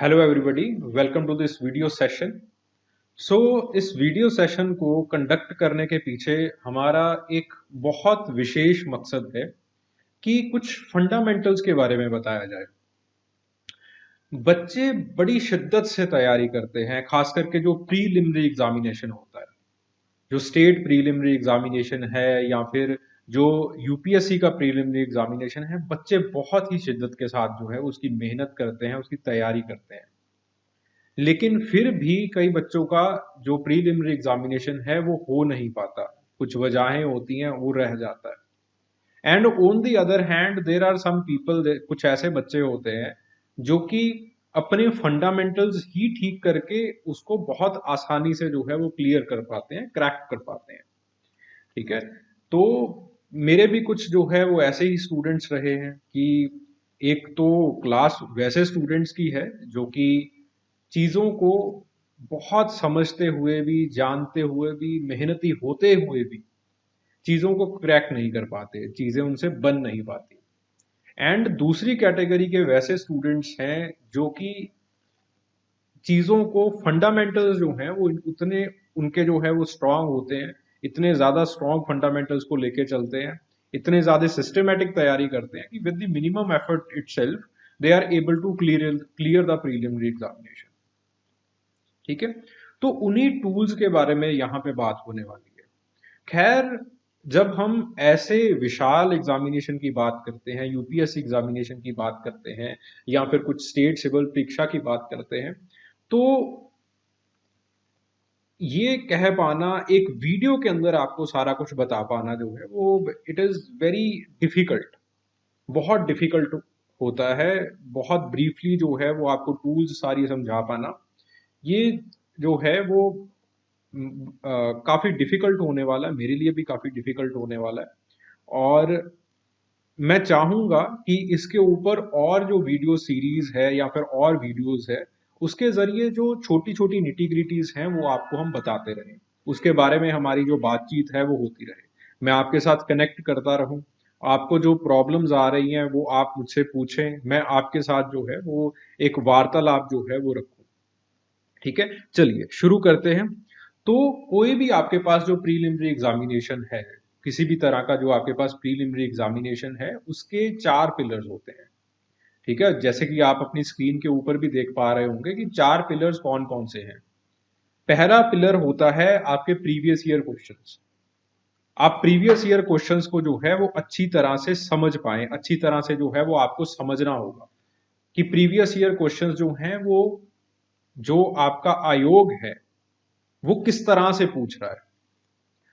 Hello everybody, welcome to this video session. So इस video session को conduct करने के पीछे हमारा एक बहुत विशेष मकसद है कि कुछ फंडामेंटल्स के बारे में बताया जाए। बच्चे बड़ी शिद्दत से तैयारी करते हैं, खास करके जो प्रीलिमिनरी एग्जामिनेशन होता है, जो स्टेट प्रीलिमिनरी एग्जामिनेशन है या फिर जो यूपीएससी का प्रीलिमिनरी एग्जामिनेशन है। बच्चे बहुत ही शिद्दत के साथ जो है उसकी मेहनत करते हैं, उसकी तैयारी करते हैं। लेकिन फिर भी कई बच्चों का जो प्रीलिमिनरी एग्जामिनेशन है वो हो नहीं पाता, कुछ वजहें होती हैं, वो रह जाता है। And on the other hand there are some people, कुछ ऐसे बच्चे होते हैं जो कि अपने फंडामेंटल्स ही ठीक करके उसको बहुत आसानी से जो है वो क्लियर कर पाते हैं, क्रैक कर पाते हैं। ठीक है। तो मेरे भी कुछ जो है वो ऐसे ही स्टूडेंट्स रहे हैं कि एक तो क्लास वैसे स्टूडेंट्स की है जो कि चीजों को बहुत समझते हुए भी, जानते हुए भी, मेहनती होते हुए भी चीजों को क्रैक नहीं कर पाते, चीजें उनसे बन नहीं पाती। एंड दूसरी कैटेगरी के वैसे स्टूडेंट्स हैं जो कि चीजों को फंडामेंटल्स जो हैं वो उतने उनके जो है वो स्ट्रांग होते हैं, इतने ज्यादा स्ट्रांग फंडामेंटल्स को लेके चलते हैं, इतने ज्यादा सिस्टमेटिक तैयारी करते हैं कि with the minimum effort itself they are able to clear the preliminary examination. ठीक है। तो उन्हीं टूल्स के बारे में यहाँ पे बात होने वाली है। खैर, जब हम ऐसे विशाल एग्जामिनेशन की बात करते हैं, यूपीएससी एग्जामिनेशन की बात करते हैं या फिर कुछ स्टेट सिविल परीक्षा की बात करते हैं, तो ये कह पाना, एक वीडियो के अंदर आपको सारा कुछ बता पाना जो है वो इट इज वेरी डिफिकल्ट, बहुत डिफिकल्ट होता है। बहुत ब्रीफली जो है वो आपको टूल्स सारी समझा पाना, ये जो है वो काफी डिफिकल्ट होने वाला है, मेरे लिए भी काफी डिफिकल्ट होने वाला है। और मैं चाहूंगा कि इसके ऊपर और जो वीडियो सीरीज है या फिर और वीडियोस है, उसके जरिए जो छोटी छोटी निटी ग्रिटीज हैं वो आपको हम बताते रहें, उसके बारे में हमारी जो बातचीत है वो होती रहे, मैं आपके साथ कनेक्ट करता रहूं। आपको जो प्रॉब्लम्स आ रही हैं वो आप मुझसे पूछें, मैं आपके साथ जो है वो एक वार्तालाप जो है वो रखूं। ठीक है, चलिए शुरू करते हैं। तो कोई भी आपके पास जो प्रीलिमिनरी एग्जामिनेशन है, किसी भी तरह का जो आपके पास प्रीलिमिनरी एग्जामिनेशन है, उसके चार पिलर्स होते हैं। ठीक है, जैसे कि आप अपनी स्क्रीन के ऊपर भी देख पा रहे होंगे कि चार पिलर्स कौन कौन से हैं। पहला पिलर होता है आपके प्रीवियस ईयर क्वेश्चंस। आप प्रीवियस ईयर क्वेश्चंस को जो है वो अच्छी तरह से समझ पाए, अच्छी तरह से जो है वो आपको समझना होगा कि प्रीवियस ईयर क्वेश्चंस जो हैं वो, जो आपका आयोग है वो किस तरह से पूछ रहा है,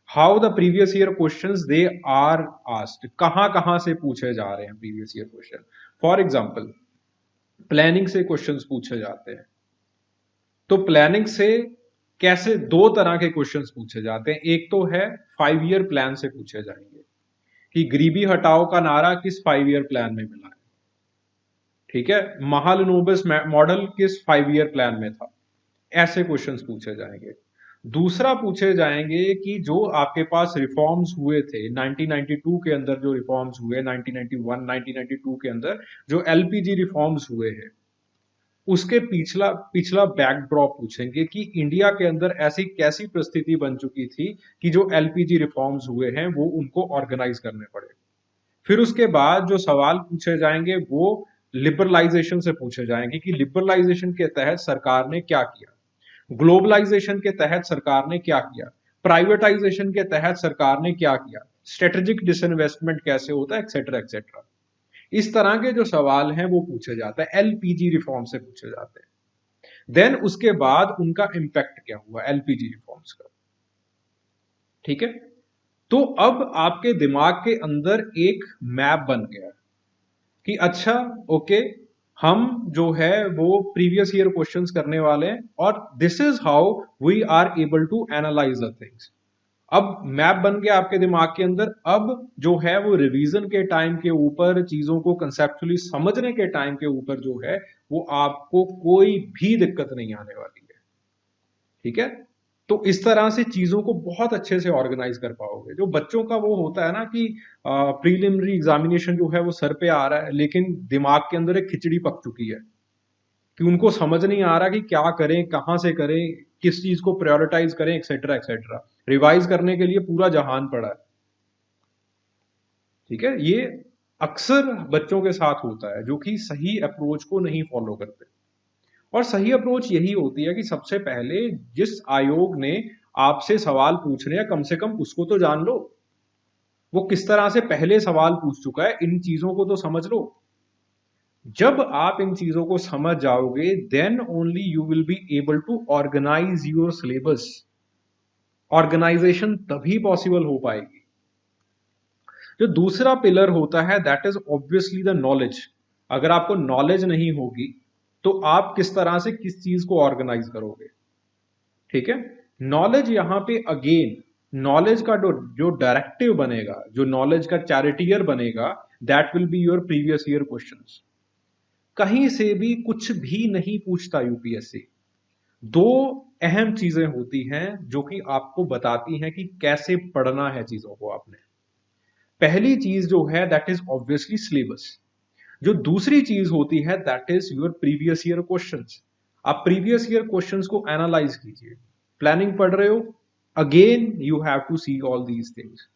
how the previous year questions they are asked, कहां से पूछे जा रहे हैं previous year question. For example, planning से क्वेश्चंस पूछे जाते हैं, तो प्लानिंग से कैसे दो तरह के क्वेश्चंस पूछे जाते हैं। एक तो है 5 ईयर प्लान से पूछे जाएंगे कि गरीबी हटाओ का नारा किस 5 ईयर प्लान में मिला है। ठीक है, महालनोबिस मॉडल किस 5 ईयर प्लान में था, ऐसे क्वेश्चंस पूछे जाएंगे। दूसरा पूछे जाएंगे कि जो आपके पास रिफॉर्म्स हुए थे 1992 के अंदर, जो रिफॉर्म्स हुए 1991 1992 के अंदर, जो एलपीजी रिफॉर्म्स हुए हैं, उसके पिछला पिछला बैकड्रॉप पूछेंगे कि इंडिया के अंदर ऐसी कैसी परिस्थिति बन चुकी थी कि जो एलपीजी रिफॉर्म्स हुए हैं वो उनको ऑर्गेनाइज करने पड़े। फिर उसके बाद जो सवाल पूछे जाएंगे वो लिबरलाइजेशन से पूछे जाएंगे कि लिबरलाइजेशन के तहत सरकार ने क्या किया, ग्लोबलाइजेशन के तहत सरकार ने क्या किया, प्राइवेटाइजेशन के तहत सरकार ने क्या किया, स्ट्रेटेजिक डिसइन्वेस्टमेंट कैसे होता है, एक्सेट्रा एक्सेट्रा। इस तरह के जो सवाल हैं वो पूछे जाते हैं, एलपीजी रिफॉर्म से पूछे जाते हैं। देन उसके बाद उनका इंपैक्ट क्या हुआ एलपीजी रिफॉर्म्स का। ठीक है, तो अब आपके दिमाग के अंदर एक मैप बन गया कि अच्छा, ओके, हम जो है वो प्रीवियस ईयर क्वेश्चंस करने वाले हैं और this is how we are able to analyse the things. अब मैप बन गया आपके दिमाग के अंदर। अब जो है वो रिवीजन के टाइम के ऊपर, चीजों को कंसेप्चुअली समझने के टाइम के ऊपर जो है वो आपको कोई भी दिक्कत नहीं आने वाली है। ठीक है, तो इस तरह से चीजों को बहुत अच्छे से ऑर्गेनाइज कर पाओगे। जो बच्चों का वो होता है ना कि प्रीलिमिनरी एग्जामिनेशन जो है वो सर पे आ रहा है, लेकिन दिमाग के अंदर एक खिचड़ी पक चुकी है कि उनको समझ नहीं आ रहा कि क्या करें, कहां से करें, किस चीज को प्रायोरिटाइज करें, एक्सेट्रा एक्सेट्रा। रिवाइज करने के लिए पूरा जहान पड़ा है। ठीक है, ये अक्सर बच्चों के साथ होता है जो कि सही अप्रोच को नहीं फॉलो करते। और सही अप्रोच यही होती है कि सबसे पहले जिस आयोग ने आपसे सवाल पूछने हैं, कम से कम उसको तो जान लो, वो किस तरह से पहले सवाल पूछ चुका है, इन चीजों को तो समझ लो। जब आप इन चीजों को समझ जाओगे, then only you will be able to organise your syllabus. Organisation तभी पॉसिबल हो पाएगी। जो दूसरा पिलर होता है that is obviously the knowledge. अगर आपको नॉलेज नहीं होगी तो आप किस तरह से किस चीज को ऑर्गेनाइज करोगे। ठीक है, नॉलेज यहां पे अगेन, नॉलेज का जो डायरेक्टिव बनेगा, जो नॉलेज का चैरिटियर बनेगा, that will be your previous year questions. कहीं से भी कुछ भी नहीं पूछता यूपीएससी। दो अहम चीजें होती हैं जो कि आपको बताती हैं कि कैसे पढ़ना है चीजों को आपने। पहली चीज जो है दैट इज ऑब्वियसली सिलेबस। जो दूसरी चीज होती है that is your previous year questions. आप प्रीवियस ईयर क्वेश्चंस को एनालाइज कीजिए। प्लानिंग पढ़ रहे हो, again you have to see all these things.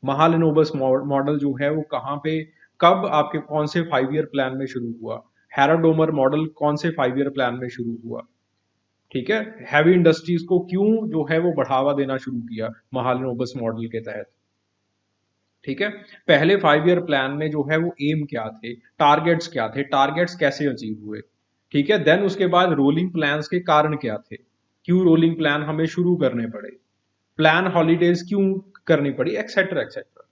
Mahalanobis model जो है वो कहां पे, कब, आपके कौन से 5 ईयर प्लान में शुरू हुआ। हैराडोमर मॉडल कौन से 5 ईयर प्लान में शुरू हुआ। ठीक है, हैवी इंडस्ट्रीज को क्यों जो है वो बढ़ावा देना शुरू किया महालनोबिस मॉडल के तहत। ठीक है, पहले 5 ईयर प्लान में जो है वो एम क्या थे, टारगेट्स क्या थे, टारगेट्स कैसे अचीव हुए। ठीक है, देन उसके बाद रोलिंग प्लान्स के कारण क्या थे, क्यों रोलिंग प्लान हमें शुरू करने पड़े, प्लान हॉलीडेज क्यों करनी पड़ी, एक्सेट्रा एक्सेट्रा।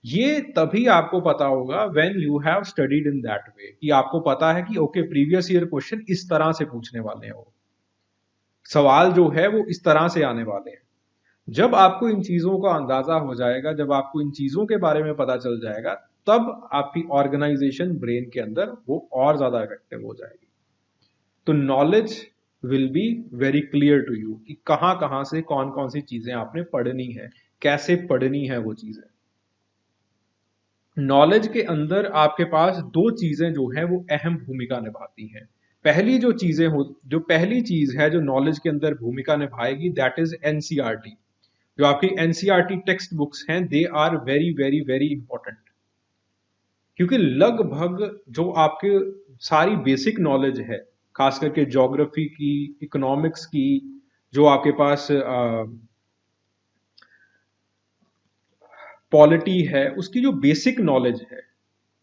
ये तभी आपको पता होगा when you have studied in that way, कि आपको पता है कि ओके प्रीवियस ईयर क्वेश्चन इस तरह से पूछने वाले हैं, वो सवाल जो है वो इस तरह से आने वाले हैं। जब आपको इन चीजों का अंदाजा हो जाएगा, जब आपको इन चीजों के बारे में पता चल जाएगा, तब आपकी ऑर्गेनाइजेशन ब्रेन के अंदर वो और ज्यादा इफेक्टिव हो जाएगी। तो knowledge will be very clear to you कि कहां से कौन कौन सी चीजें आपने पढ़नी है, कैसे पढ़नी है वो चीजें। नॉलेज के अंदर आपके पास दो चीजें जो है वो अहम भूमिका निभाती हैं। पहली जो चीजें हो, जो पहली चीज है जो नॉलेज के अंदर भूमिका निभाएगी दैट इज एनसीईआरटी। जो आपकी एनसीईआरटी टेक्स्ट बुक्स हैं, they are very very very important. क्योंकि लगभग जो आपके सारी बेसिक नॉलेज है, खास करके ज्योग्राफी की, इकोनॉमिक्स की, जो आपके पास पॉलिटी है, उसकी जो बेसिक नॉलेज है,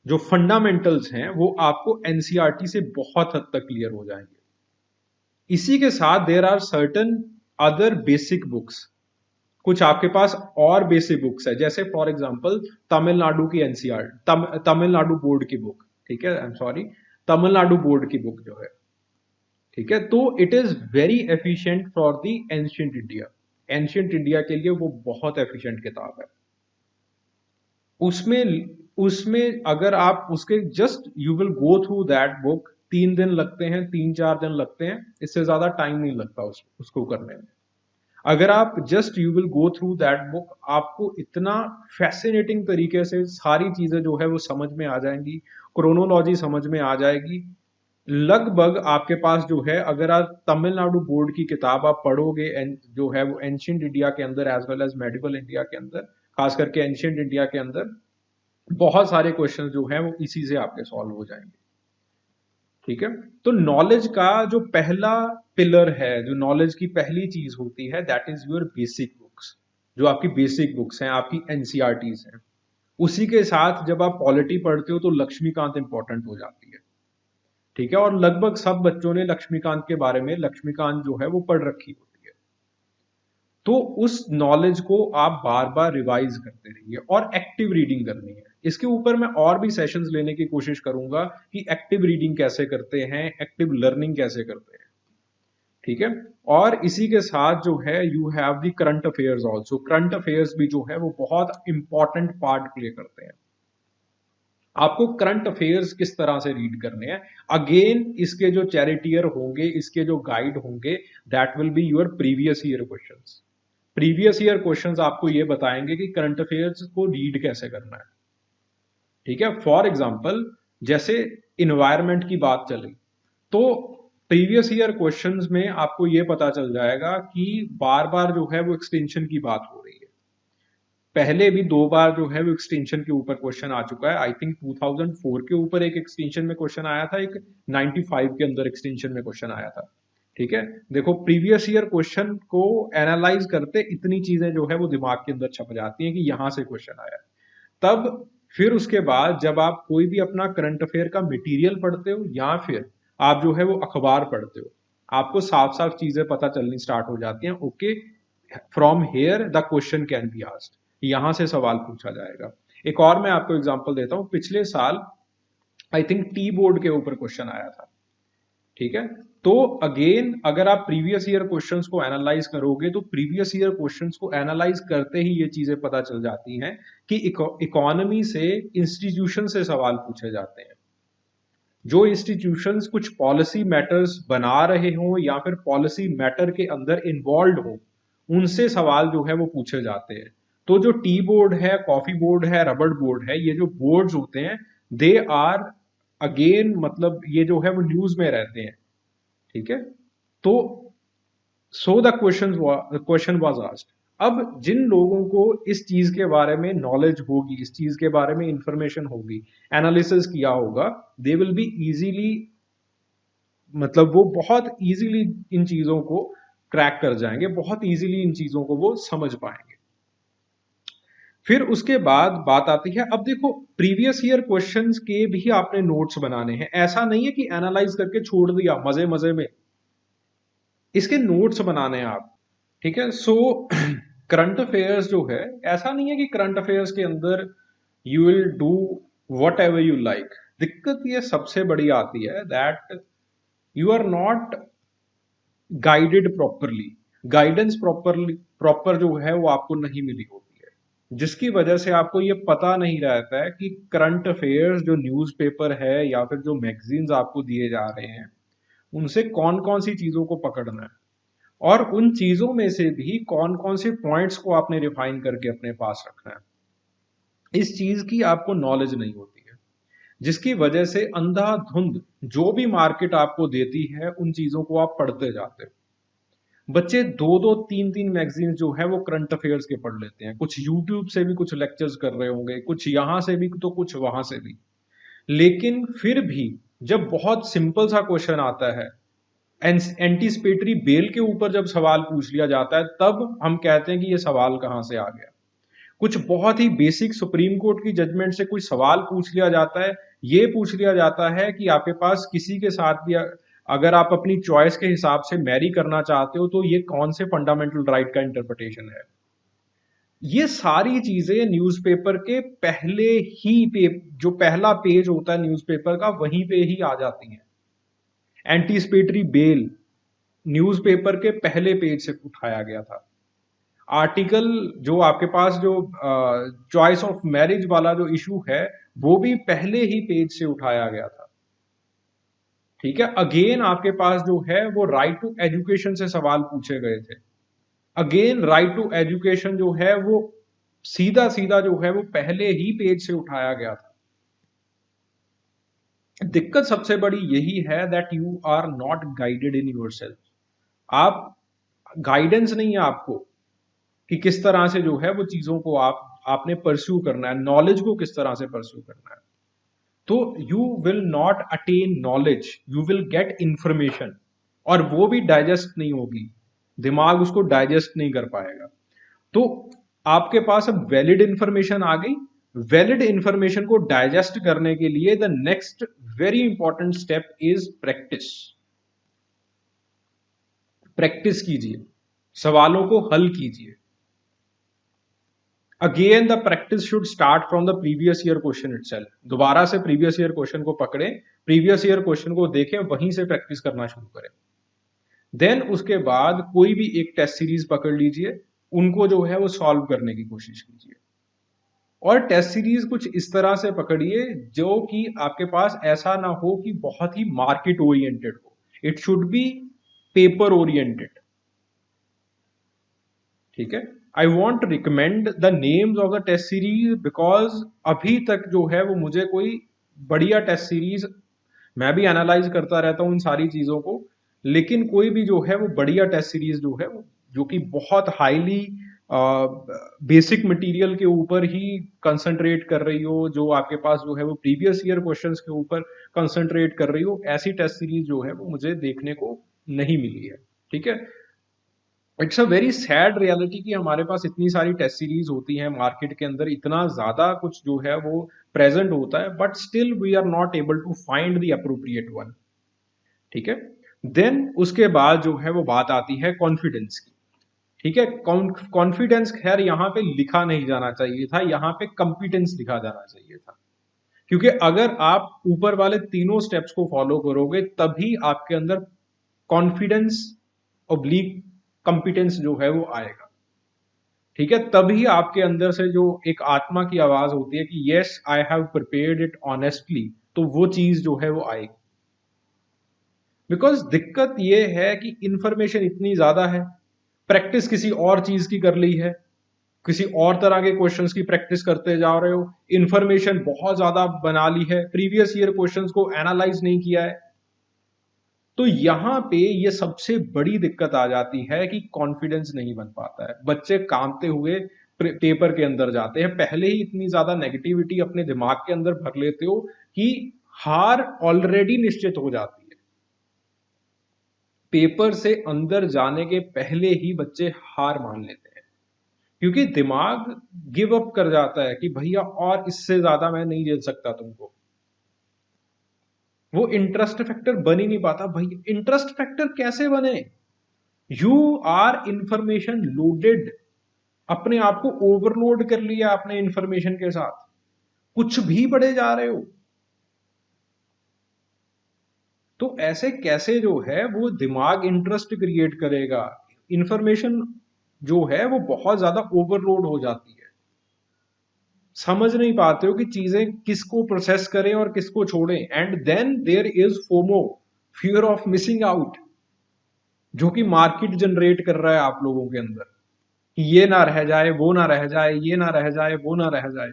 जो फंडामेंटल्स हैं, वो आपको एनसीईआरटी से बहुत हद तक क्लियर हो जाएंगे। इसी के साथ there are certain other basic books, कुछ आपके पास और बेसिक बुक्स है, जैसे फॉर एग्जांपल तमिलनाडु की एनसीआर, तमिलनाडु बोर्ड की बुक। ठीक है, I am sorry, Tamil Nadu board की बुक जो है। ठीक है, तो it is very efficient for the ancient India. Ancient India के लिए वो बहुत एफिशिएंट किताब है। उसमें उसमें अगर आप उसके just you will go through that book, 3 दिन लगते हैं, 3-4 दिन लगते हैं, इससे ज्यादा टाइम नहीं लगता उसको करने में। अगर आप just you will go through that book, आपको इतना फैसिनेटिंग तरीके से सारी चीजें जो है वो समझ में आ जाएंगी, क्रोनोलॉजी समझ में आ जाएगी। लगभग आपके पास जो है, अगर आप तमिलनाडु बोर्ड की किताब आप पढ़ोगे जो है वो एंशिएंट इंडिया के अंदर as well as medieval India के अंदर, खास करके एंशिएंट इंडिया के अंदर बहुत सारे क्वेश्चन जो है वो इसी से आपके सॉल्व हो जाएंगे। ठीक है, तो नॉलेज का जो पहला पिलर है, जो नॉलेज की पहली चीज होती है that is your basic books. जो आपकी बेसिक बुक्स हैं, आपकी एनसीईआरटीज हैं। उसी के साथ जब आप पॉलिटी पढ़ते हो तो लक्ष्मीकांत इंपॉर्टेंट हो जाती है। ठीक है, और लगभग सब बच्चों ने लक्ष्मीकांत के बारे में, लक्ष्मीकांत जो है वो पढ़ रखी होती है। तो उस नॉलेज को आप बार बार रिवाइज करते रहिए, और एक्टिव रीडिंग करनी है। इसके ऊपर मैं और भी सेशंस लेने की कोशिश करूंगा कि एक्टिव रीडिंग कैसे करते हैं, एक्टिव लर्निंग कैसे करते हैं। ठीक है, और इसी के साथ जो है you have the current affairs also. Current affairs भी जो है वो बहुत इंपॉर्टेंट पार्ट प्ले करते हैं। आपको करंट अफेयर्स किस तरह से रीड करने हैं, अगेन इसके जो चैरिटियर होंगे, इसके जो गाइड होंगे, that will be your previous year questions. Previous year questions आपको ये बताएंगे कि करंट अफेयर्स को रीड कैसे करना है। ठीक है, फॉर एग्जाम्पल जैसे इन्वायरमेंट की बात चली, तो प्रीवियस ईयर क्वेश्चंस में आपको ये पता चल जाएगा कि बार बार जो है वो एक्सटेंशन की बात हो रही है। पहले भी 2 बार जो है वो एक्सटेंशन के ऊपर क्वेश्चन आ चुका है। आई थिंक 2004 के ऊपर एक एक्सटेंशन में क्वेश्चन आया था, एक 95 के अंदर एक्सटेंशन में क्वेश्चन आया था। ठीक है, देखो प्रीवियस ईयर क्वेश्चन को एनालाइज करते इतनी चीजें जो है वो दिमाग के अंदर छप जाती हैं कि यहां से क्वेश्चन आया। तब फिर उसके बाद जब आप कोई भी अपना करंट अफेयर का मटेरियल पढ़ते हो या फिर आप जो है वो अखबार पढ़ते हो, आपको साफ साफ चीजें पता चलनी स्टार्ट हो जाती हैं। Okay, from here the question can be asked, यहां से सवाल पूछा जाएगा। एक और मैं आपको एग्जांपल देता हूं, पिछले साल आई थिंक टी बोर्ड के ऊपर क्वेश्चन आया था। ठीक है, तो अगेन अगर आप प्रीवियस ईयर क्वेश्चंस को एनालाइज करोगे तो प्रीवियस ईयर क्वेश्चंस को एनालाइज करते ही ये चीजें पता चल जाती हैं कि इकोनॉमी से, इंस्टीट्यूशन से सवाल पूछे जाते हैं। जो इंस्टीट्यूशंस कुछ पॉलिसी मैटर्स बना रहे हो या फिर पॉलिसी मैटर के अंदर इन्वॉल्व हो, उनसे सवाल जो है वो पूछे जाते हैं। तो जो टी बोर्ड है, कॉफी बोर्ड है, रबड़ बोर्ड है, ये जो बोर्ड्स होते हैं दे आर अगेन, मतलब ये जो है वो न्यूज में रहते हैं। ठीक है, तो so the question was asked. अब जिन लोगों को इस चीज के बारे में नॉलेज होगी, इस चीज के बारे में इंफॉर्मेशन होगी, एनालिसिस किया होगा, दे विल बी इजीली, मतलब वो बहुत इजीली इन चीजों को क्रैक कर जाएंगे, बहुत इजीली इन चीजों को वो समझ पाएंगे। फिर उसके बाद बात आती है, अब देखो प्रीवियस ईयर क्वेश्चंस के भी आपने नोट्स बनाने हैं। ऐसा नहीं है कि एनालाइज करके छोड़ दिया मजे मजे में, इसके नोट्स बनाने हैं आप। ठीक है, सो करंट अफेयर्स जो है, ऐसा नहीं है कि करंट अफेयर्स के अंदर you will do whatever you like. दिक्कत ये सबसे बड़ी आती है that you are not guided properly, guidance proper जो है वो आपको नहीं मिली होती है, जिसकी वजह से आपको ये पता नहीं रहता है कि करंट अफेयर्स जो न्यूज़पेपर है या फिर जो मैगजीन्स आपको दिए जा रहे हैं, उनसे कौन कौन सी चीजों को पकड़ना है और उन चीजों में से भी कौन कौन से पॉइंट्स को आपने रिफाइन करके अपने पास रखना है। इस चीज की आपको नॉलेज नहीं होती है, जिसकी वजह से अंधाधुंध जो भी मार्केट आपको देती है उन चीजों को आप पढ़ते जाते हो। बच्चे 2-2 3-3 मैगजीन जो है वो करंट अफेयर्स के पढ़ लेते हैं, कुछ यूट्यूब से भी कुछ लेक्चर्स कर रहे होंगे, कुछ यहां से भी तो कुछ वहां से भी। लेकिन फिर भी जब बहुत सिंपल सा क्वेश्चन आता है, एंटीसिपेटरी बेल के ऊपर जब सवाल पूछ लिया जाता है, तब हम कहते हैं कि ये सवाल कहां से आ गया। कुछ बहुत ही बेसिक सुप्रीम कोर्ट की जजमेंट से कुछ सवाल पूछ लिया जाता है, ये पूछ लिया जाता है कि आपके पास किसी के साथ भी अगर आप अपनी चॉइस के हिसाब से मैरी करना चाहते हो तो ये कौन से फंडामेंटल राइट का इंटरप्रिटेशन है। ये सारी चीजें न्यूज़पेपर के पहले ही जो पहला पेज होता है न्यूज़पेपर का, वहीं पे ही आ जाती हैं। एंटीसिपेटरी बेल न्यूज़पेपर के पहले पेज से उठाया गया था। आर्टिकल जो आपके पास जो चॉइस ऑफ मैरिज वाला जो इशू है, वो भी पहले ही पेज से उठाया गया था। ठीक है, अगेन आपके पास जो है वो राइट टू एजुकेशन से सवाल पूछे गए थे। अगेन राइट टू एजुकेशन जो है वो सीधा सीधा जो है वो पहले ही पेज से उठाया गया था। दिक्कत सबसे बड़ी यही है that you are not guided in yourself. आप गाइडेंस नहीं है आपको कि किस तरह से जो है वो चीजों को आपने परस्यू करना है, नॉलेज को किस तरह से परस्यू करना है। तो you will not attain knowledge, you will get information, और वो भी डाइजेस्ट नहीं होगी, दिमाग उसको डाइजेस्ट नहीं कर पाएगा। तो आपके पास अब वैलिड इंफॉर्मेशन आ गई। वैलिड इंफॉर्मेशन को डाइजेस्ट करने के लिए the next very important step is practice. Practice कीजिए, सवालों को हल कीजिए। Again the practice should start from the previous year question itself. दोबारा से प्रीवियस ईयर क्वेश्चन को पकड़े, प्रीवियस ईयर क्वेश्चन को देखें, वहीं से प्रैक्टिस करना शुरू करें। देन उसके बाद कोई भी एक टेस्ट सीरीज पकड़ लीजिए, उनको जो है वो सॉल्व करने की कोशिश कीजिए। और टेस्ट सीरीज कुछ इस तरह से पकड़िए जो कि आपके पास ऐसा ना हो कि बहुत ही मार्केट ओरिएंटेड हो, it should be paper oriented. ठीक है, I won't recommend the names of the test series because अभी तक जो है वो मुझे कोई बढ़िया टेस्ट सीरीज मैं भी एनालाइज करता रहता हूँ इन सारी चीजों को, लेकिन कोई भी जो है वो बढ़िया टेस्ट सीरीज जो है वो जो कि बहुत हाईली बेसिक मटेरियल के ऊपर ही कंसंट्रेट कर रही हो, जो आपके पास जो है वो प्रीवियस ईयर क्वेश्चंस के ऊपर कंसंट्रेट कर रही हो, ऐसी टेस्ट सीरीज जो है वो मुझे देखने को नहीं मिली है। ठीक है, it's a very sad reality कि हमारे पास इतनी सारी टेस्ट सीरीज होती हैं मार्केट के अंदर, इतना ज्यादा कुछ जो है वो प्रेजेंट होता है, but still we are not able to find the appropriate one. ठीक है, देन उसके बाद जो है वो बात आती है कॉन्फिडेंस की। ठीक है, कॉन्फिडेंस खैर यहाँ पे लिखा नहीं जाना चाहिए था, यहाँ पे कंपिटेंस लिखा जाना चाहिए था, क्योंकि अगर आप ऊपर वाले तीनों स्टेप्स को फॉलो करोगे तभी आपके अंदर कॉन्फिडेंस ऑब्लिक कंपिटेंस जो है वो आएगा। ठीक है, तभी आपके अंदर से जो एक आत्मा की आवाज होती है कि yes I have prepared it honestly, तो वो चीज जो है वो आएगी। बिकॉज दिक्कत ये है कि इंफॉर्मेशन इतनी ज्यादा है, प्रैक्टिस किसी और चीज की कर ली है, किसी और तरह के क्वेश्चंस की प्रैक्टिस करते जा रहे हो, इंफॉर्मेशन बहुत ज्यादा बना ली है, प्रीवियस ईयर क्वेश्चंस को एनालाइज नहीं किया है, तो यहां पे ये सबसे बड़ी दिक्कत आ जाती है कि कॉन्फिडेंस नहीं बन पाता है, बच्चे कांपते हुए पेपर के अंदर जाते हैं, पहले ही इतनी ज्यादा नेगेटिविटी अपने दिमाग के अंदर भर लेते हो कि हार ऑलरेडी निश्चित हो जाती है। पेपर से अंदर जाने के पहले ही बच्चे हार मान लेते हैं, क्योंकि दिमाग गिव अप कर जाता है कि भैया और इससे ज्यादा मैं नहीं झेल सकता तुमको। वो इंटरेस्ट फैक्टर बन ही नहीं पाता। भैया इंटरेस्ट फैक्टर कैसे बने? यू आर इंफॉर्मेशन लोडेड, अपने आप को ओवरलोड कर लिया अपने इंफॉर्मेशन के साथ, कुछ भी पढ़े जा रहे हो, तो ऐसे कैसे जो है वो दिमाग इंटरेस्ट क्रिएट करेगा? इंफॉर्मेशन जो है वो बहुत ज्यादा ओवरलोड हो जाती है, समझ नहीं पाते हो कि चीजें किसको प्रोसेस करें और किसको छोड़ें। And then there is FOMO, fear of missing out, जो कि मार्केट जनरेट कर रहा है आप लोगों के अंदर कि ये ना रह जाए, वो ना रह जाए, ये ना रह जाए, वो ना रह जाए।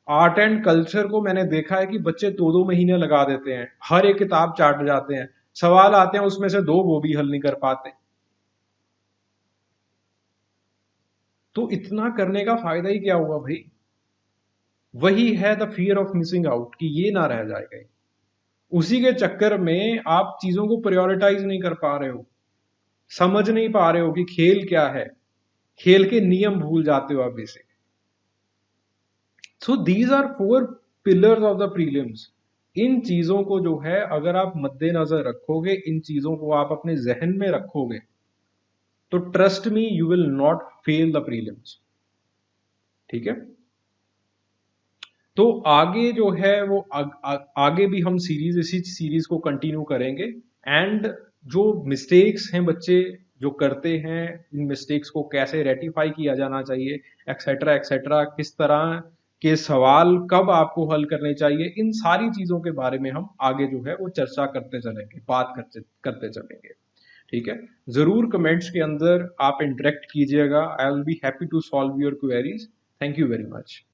आर्ट एंड कल्चर को मैंने देखा है कि बच्चे 2-2 महीने लगा देते हैं, हर एक किताब चाट जाते हैं, सवाल आते हैं उसमें से 2 वो भी हल नहीं कर पाते। तो इतना करने का फायदा ही क्या हुआ भाई? वही है the fear of missing out कि ये ना रह जाए कहीं। उसी के चक्कर में आप चीजों को प्रायोरिटाइज नहीं कर पा रहे हो, समझ नहीं पा रहे हो कि खेल क्या है, खेल के नियम भूल जाते हो आप basic. So these are 4 pillars of the prelims. इन चीजों को जो है अगर आप मद्देनजर रखोगे, इन चीजों को आप अपने जहन में रखोगे, तो trust me you will not fail the prelims. ठीक है, तो आगे जो है वो आगे भी हम इसी सीरीज को कंटिन्यू करेंगे। एंड जो मिस्टेक्स हैं बच्चे जो करते हैं, इन मिस्टेक्स को कैसे रेटिफाई किया जाना चाहिए, एक्सेट्रा एक्सेट्रा, किस तरह के सवाल कब आपको हल करने चाहिए, इन सारी चीजों के बारे में हम आगे जो है वो चर्चा करते चलेंगे, बात करते चलेंगे। ठीक है, जरूर कमेंट्स के अंदर आप इंटरेक्ट कीजिएगा, I will be happy to solve your queries. Thank you very much.